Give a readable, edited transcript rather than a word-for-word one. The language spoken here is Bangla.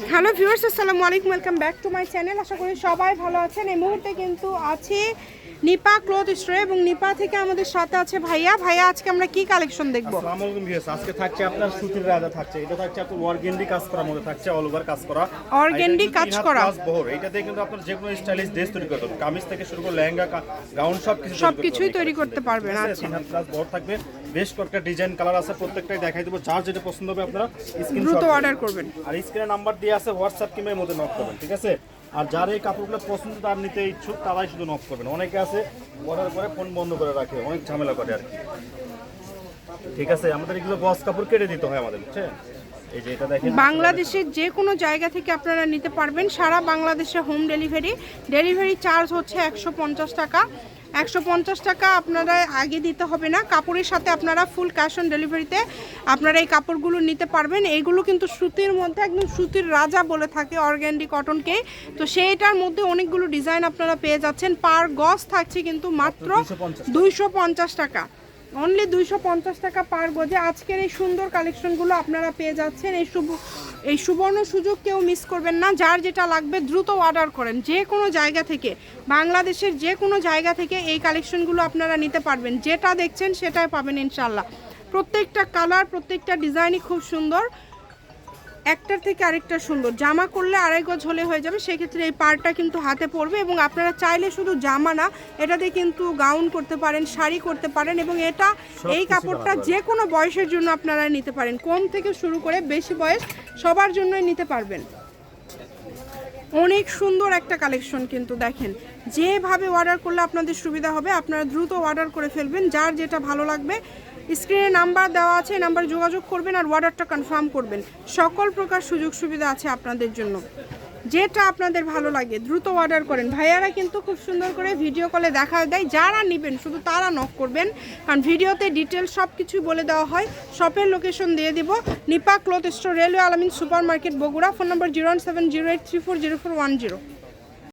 হ্যালো ভিউয়ার্স, আসসালামু আলাইকুম, welcome back to my channel. আশা করি সবাই ভালো আছেন। এই মুহূর্তে কিন্তু আছি নিপা ক্লথ স্টোরে এবং নিপা থেকে আমাদের সাথে আছে ভাইয়া। আজকে আমরা কি কালেকশন দেখব? আসসালামু আলাইকুম ভিউয়ার্স, আজকে থাকছে আপনার সুতির রাজা থাকছে। এটা থাকছে আপনার অর্গেন্ডি কাজ করার মধ্যে থাকছে, অল ওভার কাজ করা, অর্গেন্ডি কাজ করা বহর। এটাতে কিন্তু আপনার যে কোনো স্টাইলিশ ড্রেস তৈরি করতে পারবেন, কামিজ থেকে শুরু করে লেহেঙ্গা, গাউন সবকিছুই তৈরি করতে পারবেন। আচ্ছা, 3 হাত প্লাস বহর থাকবে, বেশ কয়েকটা ডিজাইন কালার আছে, প্রত্যেকটাই দেখাই দেব। যার যেটা পছন্দ হবে আপনারা দ্রুত অর্ডার করবেন। আর স্ক্রিনে নাম্বার দিয়ে আছে, হোয়াটসঅ্যাপ কিংবা মধ্যে নক করবেন, ঠিক আছে? আর যার এই কাপড়গুলো পছন্দ, তার নিতে ইচ্ছুক, তারাই শুধু নক করবেন। অনেকে আছে অর্ডার করে ফোন বন্ধ করে রাখে, অনেক ঝামেলা করে আর কি, ঠিক আছে? আমাদের এগুলো গস কাপড় কেটে দিতে হয় আমাদের, বুঝছেন? এই যে এটা দেখেন, বাংলাদেশের যে কোনো জায়গা থেকে আপনারা নিতে পারবেন। সারা বাংলাদেশে হোম ডেলিভারি চার্জ হচ্ছে 150 টাকা। 150 টাকা আপনারা আগে দিতে হবে না, কাপড়ের সাথে আপনারা ফুল ক্যাশ অন ডেলিভারিতে আপনারা এই কাপড়গুলো নিতে পারবেন। এইগুলো কিন্তু সুতির মধ্যে একদম সুতির রাজা বলে থাকে অর্গ্যান্ডি কটনকে। তো সেইটার মধ্যে অনেকগুলো ডিজাইন আপনারা পেয়ে যাচ্ছেন। পার গজ থাকছে কিন্তু মাত্র 250 টাকা, অনলি 250 টাকা পার গজে। আজকের এই সুন্দর কালেকশনগুলো আপনারা পেয়ে যাচ্ছেন। এই সুবর্ণ সুযোগ কেউ মিস করবেন না। যার যেটা লাগবে দ্রুত অর্ডার করেন। যে কোনো জায়গা থেকে, বাংলাদেশের যে কোনো জায়গা থেকে এই কালেকশনগুলো আপনারা নিতে পারবেন। যেটা দেখছেন সেটাই পাবেন ইনশাল্লাহ। প্রত্যেকটা কালার, প্রত্যেকটা ডিজাইনই খুব সুন্দর, একটার থেকে আরেকটা সুন্দর। জামা করলে আড়াই গজ হলে হয়ে যাবে, সেক্ষেত্রে এই পাড়টা কিন্তু হাতে পড়বে। এবং আপনারা চাইলে শুধু জামা না, এটাতে কিন্তু গাউন করতে পারেন, শাড়ি করতে পারেন। এবং এই কাপড়টা যে কোনো বয়সের জন্য আপনারা নিতে পারেন, কম থেকে শুরু করে বেশি বয়স সবার জন্যই নিতে পারবেন। অনেক সুন্দর একটা কালেকশন কিন্তু দেখেন। যেভাবে অর্ডার করলে আপনাদের সুবিধা হবে, আপনারা দ্রুত অর্ডার করে ফেলবেন। যার যেটা ভালো লাগবে স্ক্রিনে নাম্বার দেওয়া আছে, নাম্বার যোগাযোগ করবেন আর অর্ডারটা কনফার্ম করবেন। সকল প্রকার সুযোগ সুবিধা আছে আপনাদের জন্য। যেটা আপনাদের ভালো লাগে দ্রুত অর্ডার করেন। ভাইয়ারা কিন্তু খুব সুন্দর করে ভিডিও কলে দেখা দেয়। যারা নেবেন শুধু তারা নক করবেন, কারণ ভিডিওতে ডিটেলস সব কিছুই বলে দেওয়া হয়। শপের লোকেশন দিয়ে দিব, নিপা ক্লথ স্টোর, রেলওয়ে আলামিন সুপার মার্কেট, বগুড়া। ফোন নম্বর 01708340410।